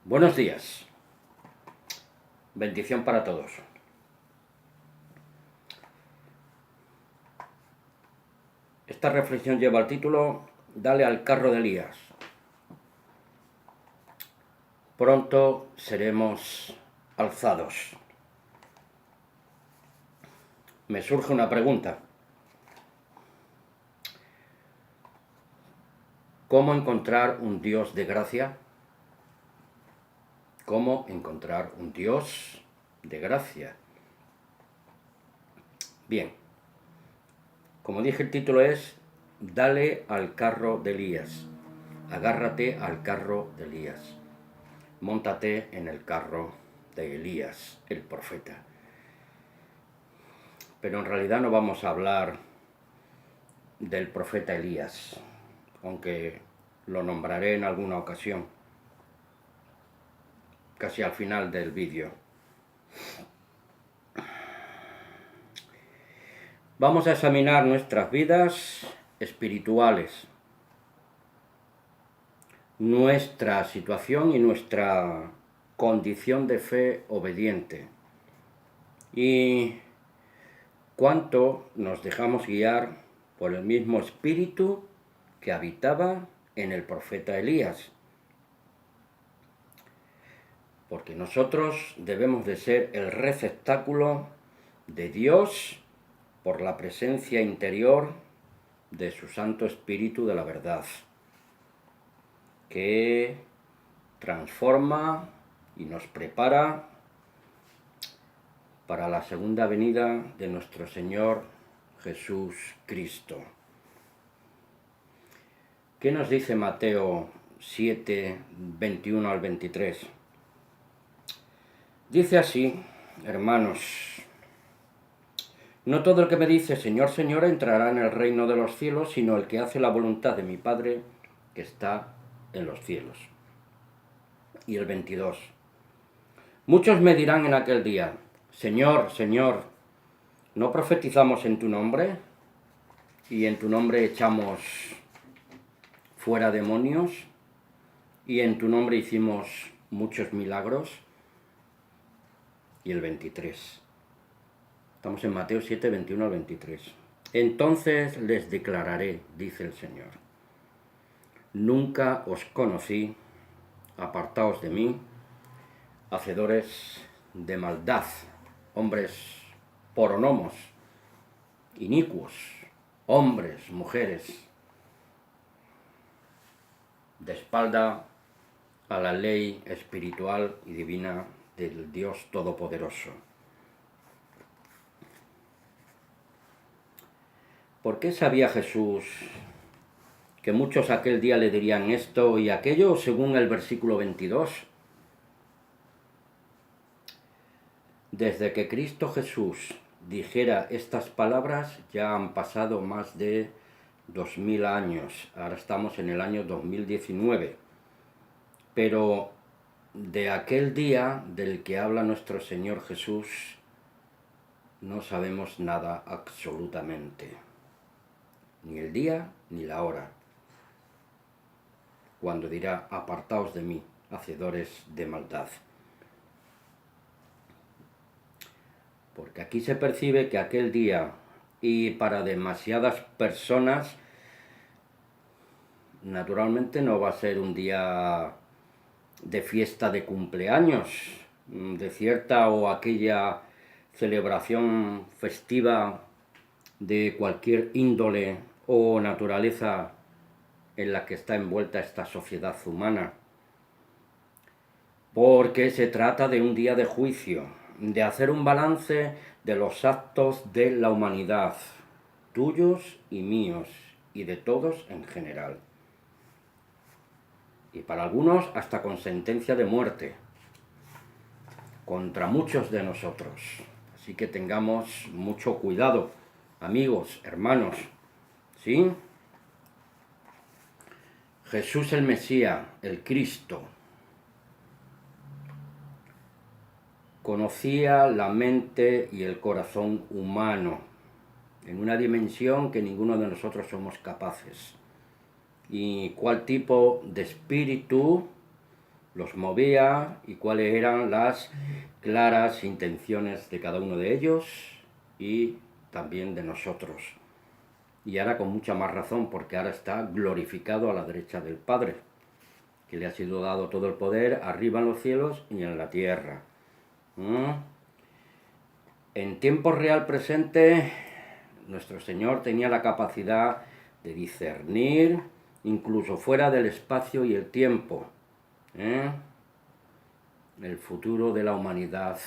Buenos días. Bendición para todos. Esta reflexión lleva el título Dale al carro de Elías. Pronto seremos alzados. Me surge una pregunta. ¿Cómo encontrar un Dios de gracia? ¿Cómo encontrar un Dios de gracia? Bien, como dije, el título es Dale al carro de Elías. Agárrate al carro de Elías. Móntate en el carro de Elías, el profeta. Pero en realidad no vamos a hablar del profeta Elías, aunque lo nombraré en alguna ocasión, casi al final del vídeo. Vamos a examinar nuestras vidas espirituales, nuestra situación y nuestra condición de fe obediente, y cuánto nos dejamos guiar por el mismo espíritu que habitaba en el profeta Elías. Porque nosotros debemos de ser el receptáculo de Dios por la presencia interior de su Santo Espíritu de la verdad, que transforma y nos prepara para la segunda venida de nuestro Señor Jesús Cristo. ¿Qué nos dice Mateo 7, 21 al 23? Dice así, hermanos: no todo el que me dice Señor, Señor entrará en el reino de los cielos, sino el que hace la voluntad de mi Padre que está en los cielos. Y el 22. Muchos me dirán en aquel día: Señor, Señor, ¿no profetizamos en tu nombre? Y en tu nombre echamos fuera demonios, y en tu nombre hicimos muchos milagros. Y el 23. Estamos en Mateo 7, 21 al 23. Entonces les declararé, dice el Señor: nunca os conocí, apartaos de mí, hacedores de maldad, hombres poronomos, inicuos, hombres, mujeres, de espalda a la ley espiritual y divina del Dios Todopoderoso. ¿Por qué sabía Jesús que muchos aquel día le dirían esto y aquello, según el versículo 22? Desde que Cristo Jesús dijera estas palabras ya han pasado más de 2000 años. Ahora estamos en el año 2019. Pero de aquel día del que habla nuestro Señor Jesús no sabemos nada absolutamente. Ni el día ni la hora. Cuando dirá: apartaos de mí, hacedores de maldad. Porque aquí se percibe que aquel día, y para demasiadas personas, naturalmente no va a ser un día de fiesta de cumpleaños, de cierta o aquella celebración festiva de cualquier índole o naturaleza en la que está envuelta esta sociedad humana. Porque se trata de un día de juicio, de hacer un balance de los actos de la humanidad, tuyos y míos, y de todos en general. Y para algunos hasta con sentencia de muerte, contra muchos de nosotros. Así que tengamos mucho cuidado, amigos, hermanos, ¿sí? Jesús el Mesías, el Cristo, conocía la mente y el corazón humano en una dimensión que ninguno de nosotros somos capaces. Y cuál tipo de espíritu los movía y cuáles eran las claras intenciones de cada uno de ellos y también de nosotros. Y ahora con mucha más razón, porque ahora está glorificado a la derecha del Padre, que le ha sido dado todo el poder arriba en los cielos y en la tierra. En tiempo real presente, nuestro Señor tenía la capacidad de discernir incluso fuera del espacio y el tiempo, el futuro de la humanidad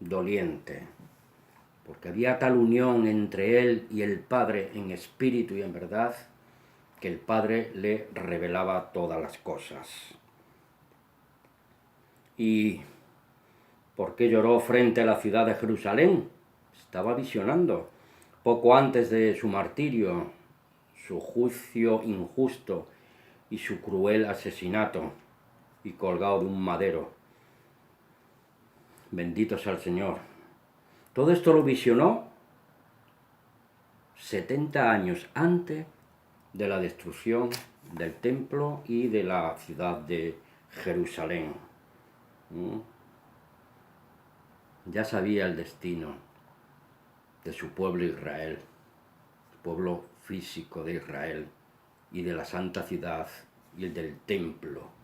doliente, porque había tal unión entre Él y el Padre en espíritu y en verdad, que el Padre le revelaba todas las cosas. ¿Y por qué lloró frente a la ciudad de Jerusalén? Estaba visionando, poco antes de su martirio, su juicio injusto y su cruel asesinato, y colgado de un madero. Bendito sea el Señor. Todo esto lo visionó 70 años antes de la destrucción del templo y de la ciudad de Jerusalén. Ya sabía el destino de su pueblo Israel, el pueblo físico de Israel y de la santa ciudad y el del templo.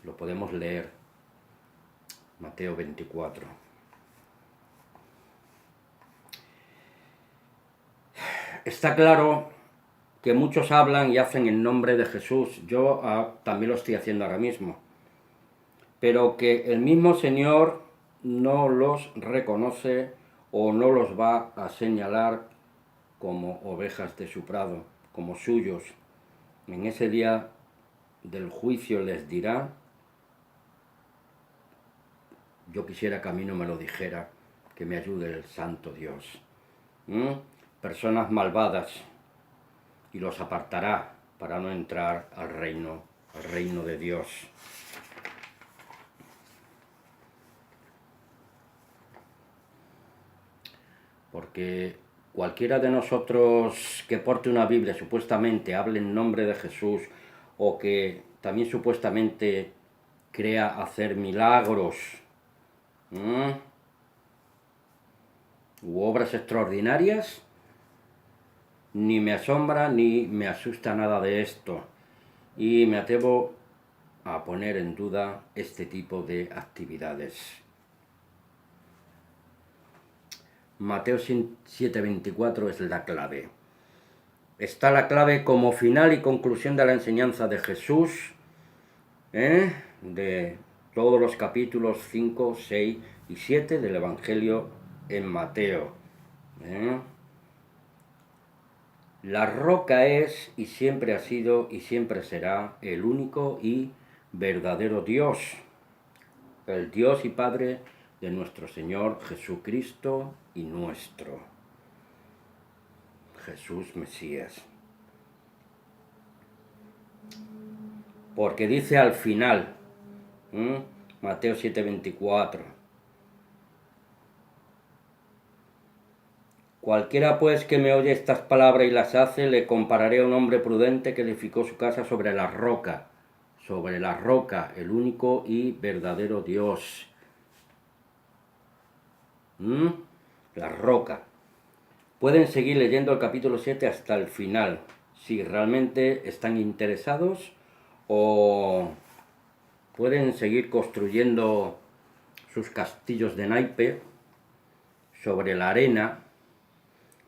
Lo podemos leer, Mateo 24. Está claro que muchos hablan y hacen en nombre de Jesús. Yo también lo estoy haciendo ahora mismo. Pero que el mismo Señor no los reconoce o no los va a señalar como ovejas de su prado, como suyos. En ese día del juicio les dirá: yo quisiera que a mí no me lo dijera, que me ayude el santo Dios. Personas malvadas, y los apartará para no entrar al reino de Dios. Porque cualquiera de nosotros que porte una Biblia, supuestamente hable en nombre de Jesús, o que también supuestamente crea hacer milagros u obras extraordinarias, ni me asombra ni me asusta nada de esto, y me atrevo a poner en duda este tipo de actividades. Mateo 7:24 es la clave. Está la clave como final y conclusión de la enseñanza de Jesús, de todos los capítulos 5, 6 y 7 del Evangelio en Mateo. La roca es y siempre ha sido y siempre será el único y verdadero Dios, el Dios y Padre de nuestro Señor Jesucristo y nuestro Jesús Mesías. Porque dice al final, Mateo 7:24, cualquiera pues que me oye estas palabras y las hace, le compararé a un hombre prudente que edificó su casa sobre la roca, el único y verdadero Dios. La roca. Pueden seguir leyendo el capítulo 7 hasta el final, si realmente están interesados, o pueden seguir construyendo sus castillos de naipe sobre la arena,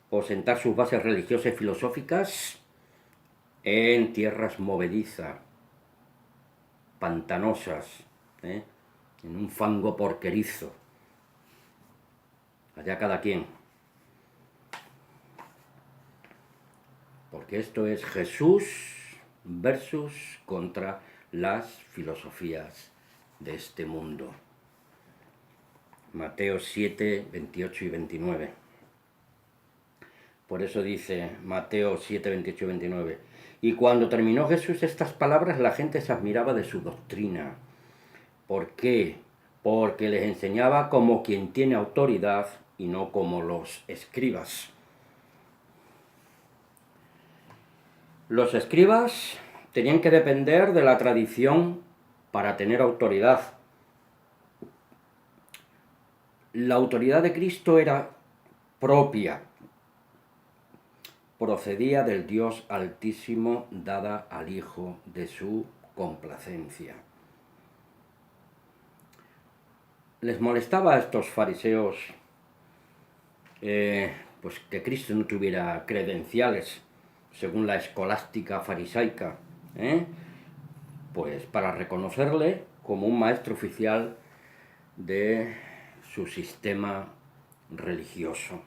o sentar sus bases religiosas y filosóficas en tierras movedizas, pantanosas, en un fango porquerizo. Allá cada quien. Porque esto es Jesús versus contra las filosofías de este mundo. Mateo 7, 28 y 29. Por eso dice Mateo 7, 28 y 29. Y cuando terminó Jesús estas palabras, la gente se admiraba de su doctrina. ¿Por qué? Porque les enseñaba como quien tiene autoridad y no como los escribas. Los escribas tenían que depender de la tradición para tener autoridad. La autoridad de Cristo era propia, procedía del Dios Altísimo, dada al Hijo de su complacencia. Les molestaba a estos fariseos pues que Cristo no tuviera credenciales según la escolástica farisaica, pues para reconocerle como un maestro oficial de su sistema religioso.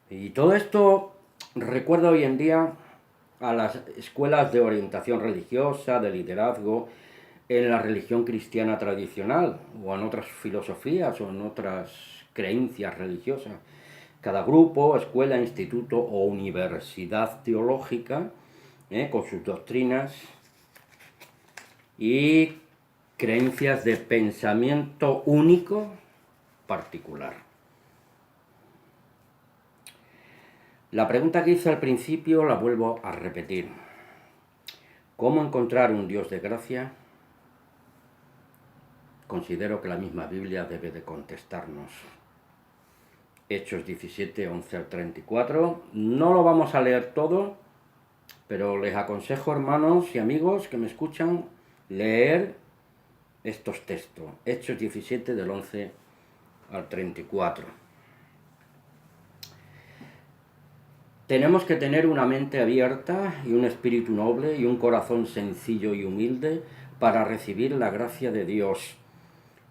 Y todo esto recuerda hoy en día a las escuelas de orientación religiosa, de liderazgo, en la religión cristiana tradicional, o en otras filosofías, o en otras creencias religiosas. Cada grupo, escuela, instituto o universidad teológica, con sus doctrinas y creencias de pensamiento único particular. La pregunta que hice al principio la vuelvo a repetir. ¿Cómo encontrar un Dios de gracia? Considero que la misma Biblia debe de contestarnos. Hechos 17, 11 al 34. No lo vamos a leer todo, pero les aconsejo, hermanos y amigos que me escuchan, leer estos textos. Hechos 17, del 11 al 34. Tenemos que tener una mente abierta y un espíritu noble y un corazón sencillo y humilde para recibir la gracia de Dios.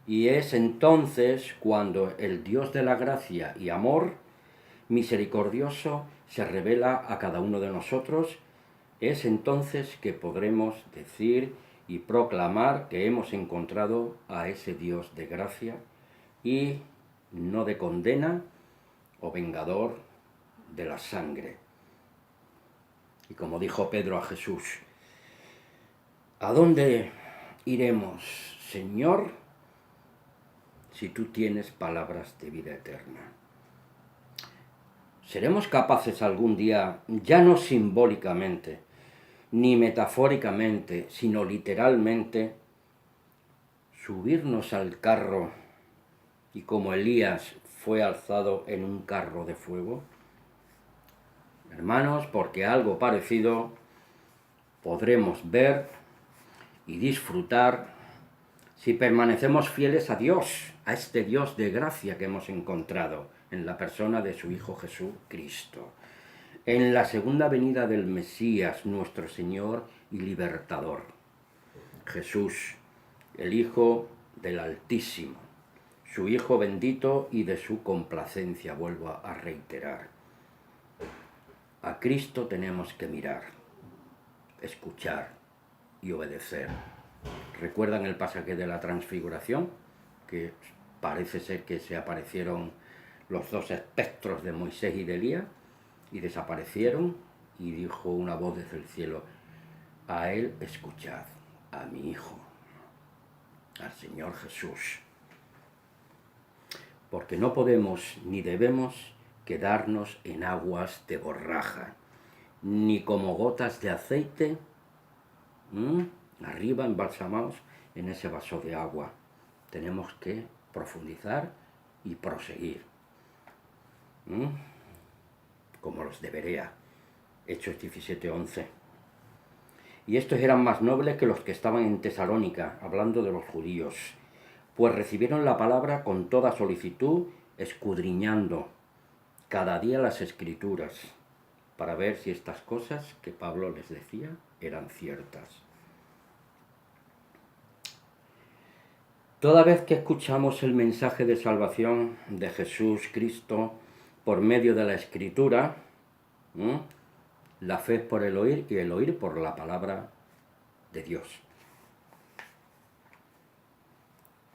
Y es entonces cuando el Dios de la gracia y amor misericordioso se revela a cada uno de nosotros, es entonces que podremos decir y proclamar que hemos encontrado a ese Dios de gracia y no de condena o vengador de la sangre. Y como dijo Pedro a Jesús, ¿a dónde iremos, Señor, si tú tienes palabras de vida eterna? ¿Seremos capaces algún día, ya no simbólicamente, ni metafóricamente, sino literalmente, subirnos al carro y como Elías fue alzado en un carro de fuego? Hermanos, porque algo parecido podremos ver y disfrutar si permanecemos fieles a Dios, a este Dios de gracia que hemos encontrado en la persona de su Hijo Jesucristo, en la segunda venida del Mesías, nuestro Señor y Libertador. Jesús, el Hijo del Altísimo, su Hijo bendito y de su complacencia, vuelvo a reiterar. A Cristo tenemos que mirar, escuchar y obedecer. ¿Recuerdan el pasaje de la transfiguración? Que parece ser que se aparecieron los dos espectros de Moisés y de Elías y desaparecieron, y dijo una voz desde el cielo: a él escuchad, a mi Hijo, al Señor Jesús. Porque no podemos ni debemos quedarnos en aguas de borraja, ni como gotas de aceite arriba embalsamados en ese vaso de agua. Tenemos que profundizar y proseguir, como los de Berea, Hechos 17:11. Y estos eran más nobles que los que estaban en Tesalónica, hablando de los judíos, pues recibieron la palabra con toda solicitud, escudriñando cada día las Escrituras, para ver si estas cosas que Pablo les decía eran ciertas. Toda vez que escuchamos el mensaje de salvación de Jesús Cristo por medio de la Escritura, la fe es por el oír y el oír por la palabra de Dios.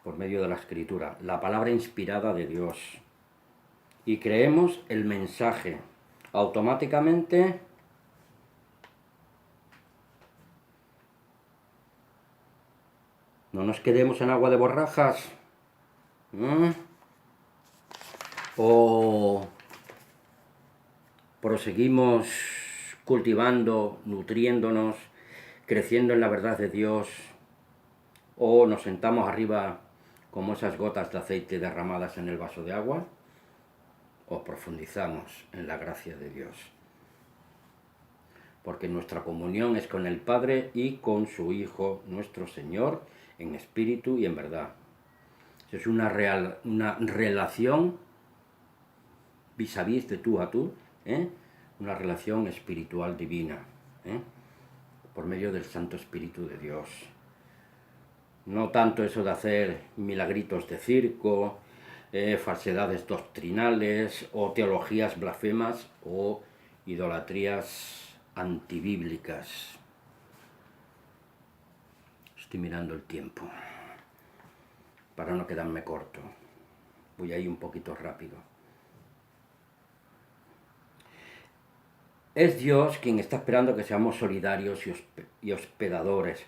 Por medio de la Escritura, la palabra inspirada de Dios. Y creemos el mensaje. Automáticamente no nos quedemos en agua de borrajas. O proseguimos cultivando, nutriéndonos, creciendo en la verdad de Dios, o nos sentamos arriba como esas gotas de aceite derramadas en el vaso de agua, o profundizamos en la gracia de Dios. Porque nuestra comunión es con el Padre y con su Hijo, nuestro Señor, en espíritu y en verdad. Es una relación vis a vis, de tú a tú, una relación espiritual divina, por medio del Santo Espíritu de Dios. No tanto eso de hacer milagritos de circo, falsedades doctrinales o teologías blasfemas o idolatrías antibíblicas. Estoy mirando el tiempo para no quedarme corto. Voy a ir un poquito rápido. Es Dios quien está esperando que seamos solidarios y hospedadores.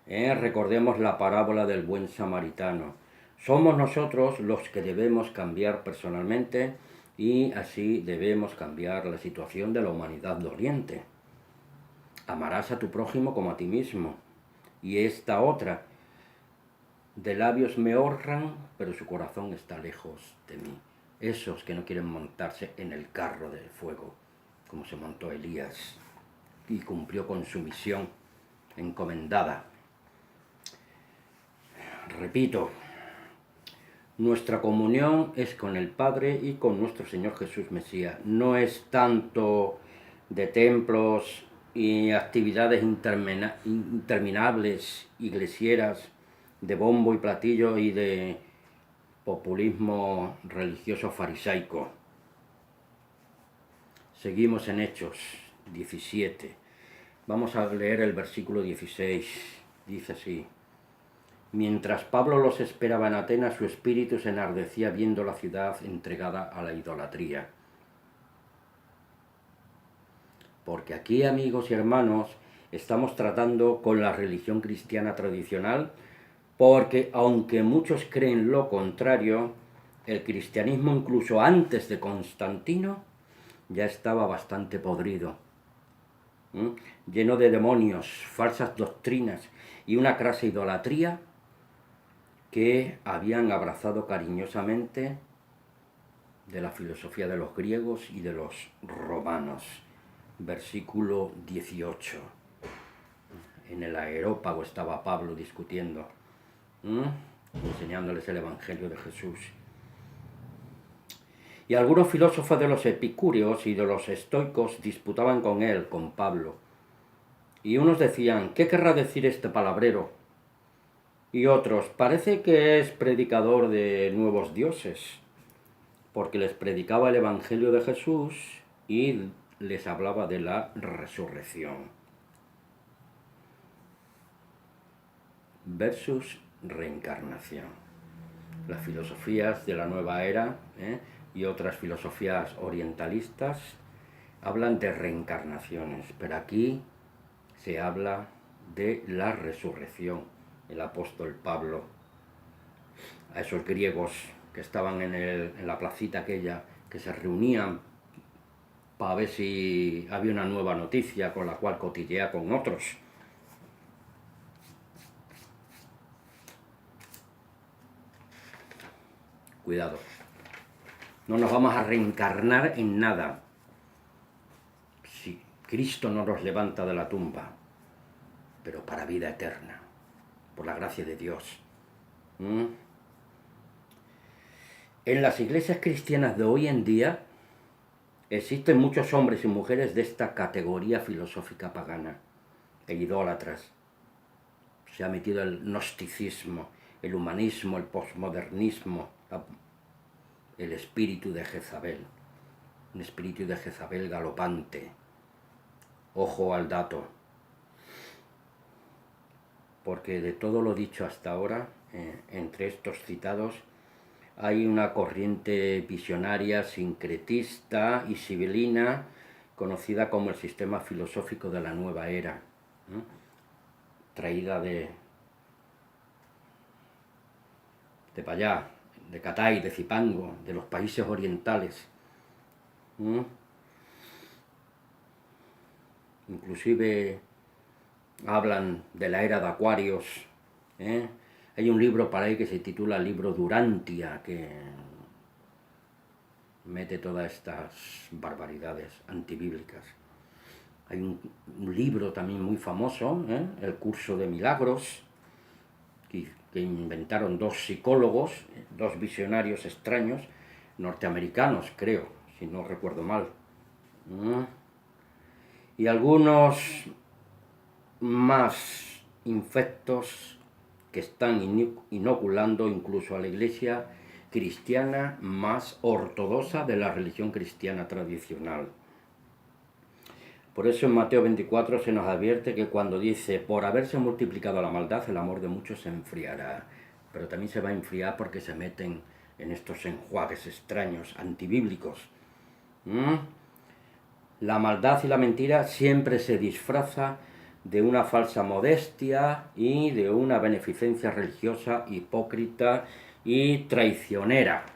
Recordemos la parábola del buen samaritano. Somos nosotros los que debemos cambiar personalmente y así debemos cambiar la situación de la humanidad doliente. Amarás a tu prójimo como a ti mismo. Y esta otra, de labios me honran, pero su corazón está lejos de mí. Esos que no quieren montarse en el carro del fuego, como se montó Elías y cumplió con su misión encomendada. Repito, nuestra comunión es con el Padre y con nuestro Señor Jesús Mesías. No es tanto de templos y actividades interminables, iglesieras, de bombo y platillo y de populismo religioso farisaico. Seguimos en Hechos 17. Vamos a leer el versículo 16. Dice así: mientras Pablo los esperaba en Atenas, su espíritu se enardecía viendo la ciudad entregada a la idolatría. Porque aquí, amigos y hermanos, estamos tratando con la religión cristiana tradicional, porque aunque muchos creen lo contrario, el cristianismo incluso antes de Constantino ya estaba bastante podrido, lleno de demonios, falsas doctrinas y una crasa idolatría que habían abrazado cariñosamente de la filosofía de los griegos y de los romanos. Versículo 18. En el Areópago estaba Pablo discutiendo, enseñándoles el Evangelio de Jesús. Y algunos filósofos de los epicúreos y de los estoicos disputaban con él, con Pablo. Y unos decían: ¿qué querrá decir este palabrero? Y otros: parece que es predicador de nuevos dioses, porque les predicaba el Evangelio de Jesús y les hablaba de la resurrección. Versus reencarnación. Las filosofías de la nueva era y otras filosofías orientalistas hablan de reencarnaciones, pero aquí se habla de la resurrección. El apóstol Pablo a esos griegos que estaban en la placita aquella, que se reunían para ver si había una nueva noticia con la cual cotillear con otros. Cuidado, no nos vamos a reencarnar en nada si Cristo no nos levanta de la tumba, pero para vida eterna, por la gracia de Dios. En las iglesias cristianas de hoy en día existen muchos hombres y mujeres de esta categoría filosófica pagana e idólatras. Se ha metido el gnosticismo, el humanismo, el posmodernismo, el espíritu de Jezabel, un espíritu de Jezabel galopante. Ojo al dato, porque de todo lo dicho hasta ahora, entre estos citados, hay una corriente visionaria, sincretista y sibilina, conocida como el sistema filosófico de la nueva era, traída de para allá, de Catay, de Zipango, de los países orientales. inclusive hablan de la era de Acuarios. Hay un libro para ahí que se titula Libro Durantia, que mete todas estas barbaridades antibíblicas. Hay un libro también muy famoso, El Curso de Milagros, que inventaron dos psicólogos, dos visionarios extraños, norteamericanos, creo, si no recuerdo mal. Y algunos más infectos que están inoculando incluso a la iglesia cristiana más ortodoxa de la religión cristiana tradicional. Por eso en Mateo 24 se nos advierte que cuando dice, por haberse multiplicado la maldad, el amor de muchos se enfriará. Pero también se va a enfriar porque se meten en estos enjuagues extraños, antibíblicos. La maldad y la mentira siempre se disfraza de una falsa modestia y de una beneficencia religiosa hipócrita y traicionera.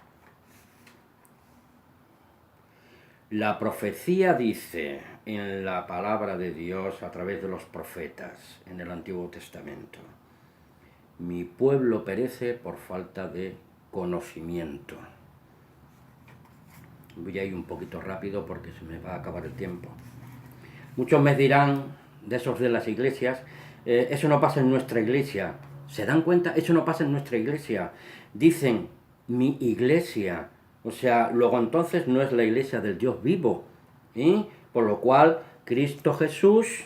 La profecía dice en la palabra de Dios a través de los profetas en el Antiguo Testamento: mi pueblo perece por falta de conocimiento. Voy a ir un poquito rápido porque se me va a acabar el tiempo. Muchos me dirán, de esos de las iglesias, eso no pasa en nuestra iglesia. ¿Se dan cuenta? Eso no pasa en nuestra iglesia. Dicen, mi iglesia. O sea, luego entonces no es la iglesia del Dios vivo. Por lo cual, Cristo Jesús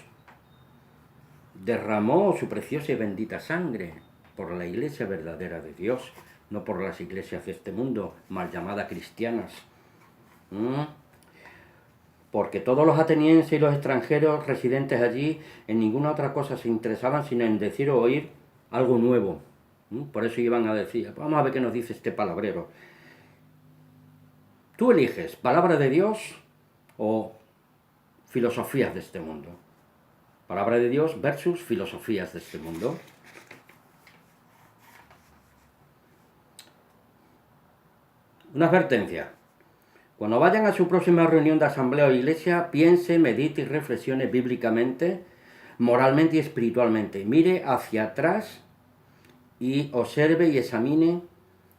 derramó su preciosa y bendita sangre por la iglesia verdadera de Dios, no por las iglesias de este mundo, mal llamadas cristianas. Porque todos los atenienses y los extranjeros residentes allí en ninguna otra cosa se interesaban sino en decir o oír algo nuevo. Por eso iban a decir, vamos a ver qué nos dice este palabrero. Tú eliges palabra de Dios o filosofías de este mundo. Palabra de Dios versus filosofías de este mundo. Una advertencia. Cuando vayan a su próxima reunión de asamblea o iglesia, piense, medite y reflexione bíblicamente, moralmente y espiritualmente. Mire hacia atrás y observe y examine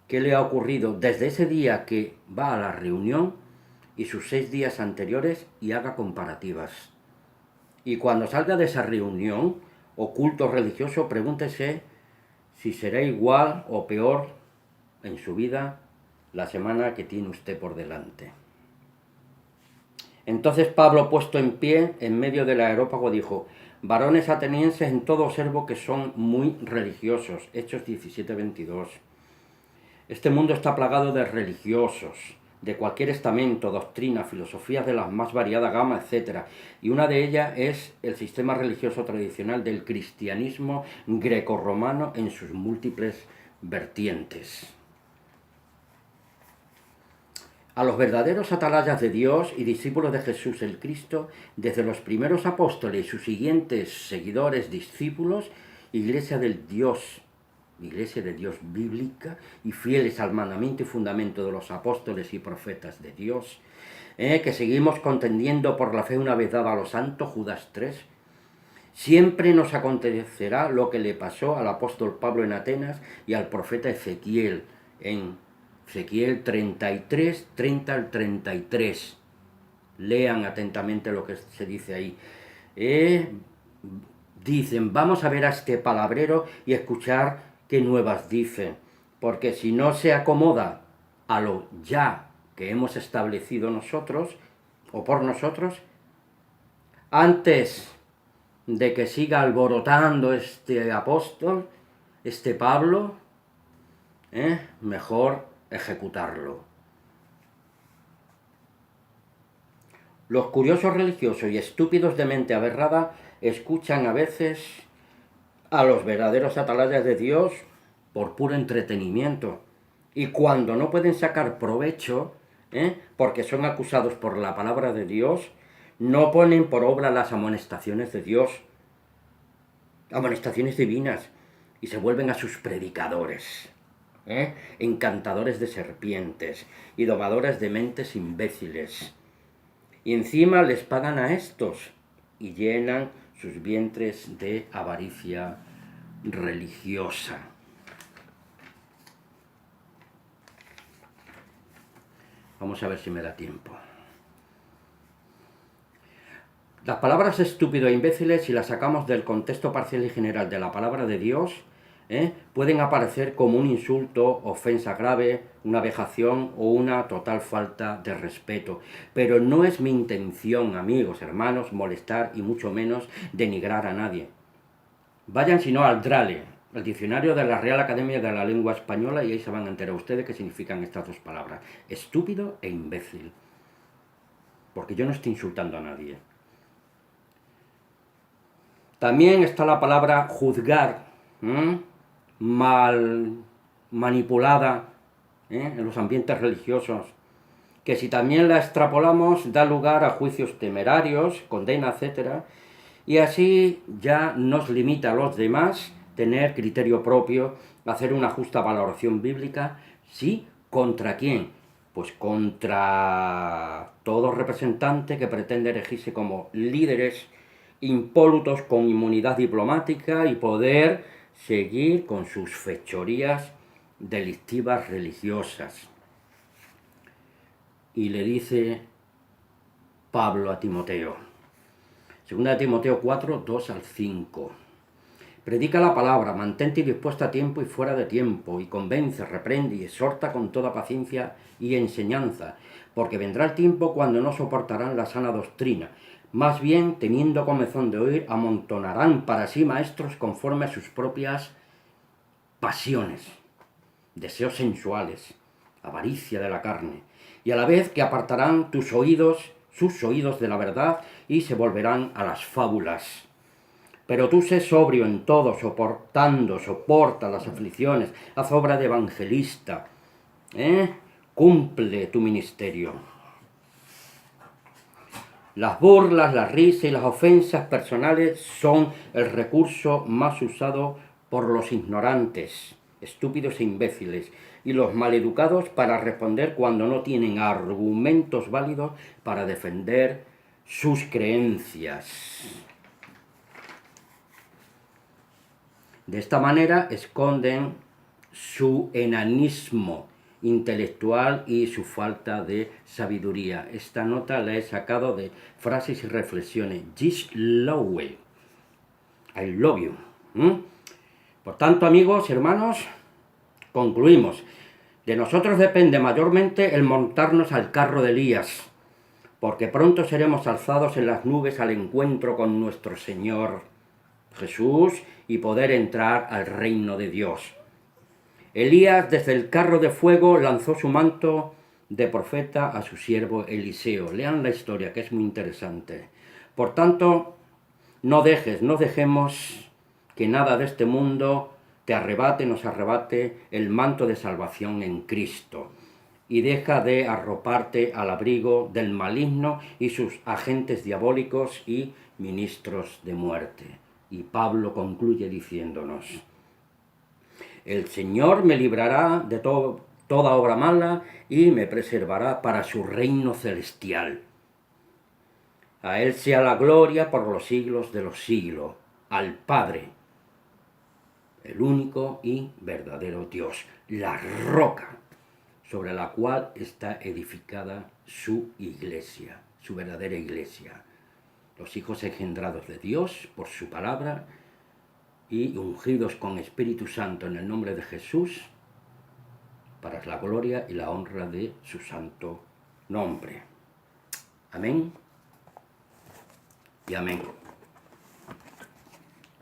qué le ha ocurrido desde ese día que va a la reunión y sus 6 días anteriores y haga comparativas. Y cuando salga de esa reunión o culto religioso, pregúntese si será igual o peor en su vida la semana que tiene usted por delante. Entonces Pablo, puesto en pie en medio del areópago, dijo: varones atenienses, en todo observo que son muy religiosos. Hechos 17:22. Este mundo está plagado de religiosos, de cualquier estamento, doctrina, filosofías de la más variada gama, etc. Y una de ellas es el sistema religioso tradicional del cristianismo grecorromano en sus múltiples vertientes. A los verdaderos atalayas de Dios y discípulos de Jesús el Cristo, desde los primeros apóstoles y sus siguientes seguidores, discípulos, iglesia de Dios bíblica y fieles al mandamiento y fundamento de los apóstoles y profetas de Dios, que seguimos contendiendo por la fe una vez dada a los santos, Judas 3, siempre nos acontecerá lo que le pasó al apóstol Pablo en Atenas y al profeta Ezequiel en Ezequiel 33, 30 al 33. Lean atentamente lo que se dice ahí. Dicen, vamos a ver a este palabrero y escuchar qué nuevas dice, porque si no se acomoda a lo ya que hemos establecido nosotros, o por nosotros, antes de que siga alborotando este apóstol, este Pablo, mejor ejecutarlo. Los curiosos religiosos y estúpidos de mente aberrada escuchan a veces a los verdaderos atalayas de Dios por puro entretenimiento. Y cuando no pueden sacar provecho, porque son acusados por la palabra de Dios, no ponen por obra las amonestaciones de Dios, amonestaciones divinas, y se vuelven a sus predicadores, encantadores de serpientes y domadores de mentes imbéciles. Y encima les pagan a estos y llenan sus vientres de avaricia religiosa. Vamos a ver si me da tiempo. Las palabras estúpido e imbéciles, si las sacamos del contexto parcial y general de la palabra de Dios, pueden aparecer como un insulto, ofensa grave, una vejación o una total falta de respeto. Pero no es mi intención, amigos, hermanos, molestar y mucho menos denigrar a nadie. Vayan si no al DRALE, el diccionario de la Real Academia de la Lengua Española, y ahí se van a enterar ustedes qué significan estas dos palabras, estúpido e imbécil. Porque yo no estoy insultando a nadie. También está la palabra juzgar, mal manipulada en los ambientes religiosos, que si también la extrapolamos da lugar a juicios temerarios, condena, etc. Y así ya nos limita a los demás tener criterio propio, hacer una justa valoración bíblica. ¿Sí? ¿Contra quién? Pues contra todo representante que pretende erigirse como líderes impolutos con inmunidad diplomática y poder seguir con sus fechorías delictivas religiosas. Y le dice Pablo a Timoteo, 2 Timoteo 4, 2 al 5. Predica la palabra, mantente dispuesta a tiempo y fuera de tiempo, y convence, reprende y exhorta con toda paciencia y enseñanza, porque vendrá el tiempo cuando no soportarán la sana doctrina. Más bien, teniendo comezón de oír, amontonarán para sí maestros conforme a sus propias pasiones, deseos sensuales, avaricia de la carne, y a la vez que apartarán sus oídos de la verdad y se volverán a las fábulas. Pero tú sé sobrio en todo, soporta las aflicciones, haz obra de evangelista, cumple tu ministerio. Las burlas, la risa y las ofensas personales son el recurso más usado por los ignorantes, estúpidos e imbéciles, y los maleducados para responder cuando no tienen argumentos válidos para defender sus creencias. De esta manera esconden su enanismo intelectual y su falta de sabiduría. Esta nota la he sacado de Frases y Reflexiones. Jill Lowe. I love you. Por tanto, amigos, hermanos, concluimos. De nosotros depende mayormente el montarnos al carro de Elías, porque pronto seremos alzados en las nubes al encuentro con nuestro Señor Jesús y poder entrar al reino de Dios. Elías desde el carro de fuego lanzó su manto de profeta a su siervo Eliseo. Lean la historia, que es muy interesante. Por tanto, no dejemos que nada de este mundo nos arrebate el manto de salvación en Cristo. Y deja de arroparte al abrigo del maligno y sus agentes diabólicos y ministros de muerte. Y Pablo concluye diciéndonos: el Señor me librará de toda obra mala y me preservará para su reino celestial. A Él sea la gloria por los siglos de los siglos, al Padre, el único y verdadero Dios, la roca sobre la cual está edificada su iglesia, su verdadera iglesia. Los hijos engendrados de Dios por su palabra y ungidos con Espíritu Santo en el nombre de Jesús, para la gloria y la honra de su santo nombre. Amén y amén.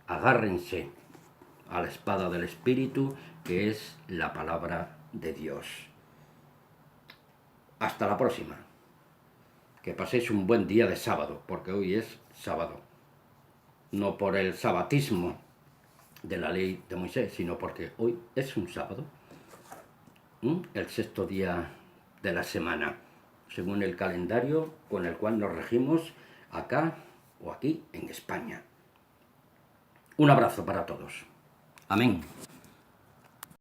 Agárrense a la espada del Espíritu, que es la palabra de Dios. Hasta la próxima. Que paséis un buen día de sábado, porque hoy es sábado. No por el sabatismo de la ley de Moisés, sino porque hoy es un sábado, el sexto día de la semana, según el calendario con el cual nos regimos acá o aquí en España. Un abrazo para todos. Amén.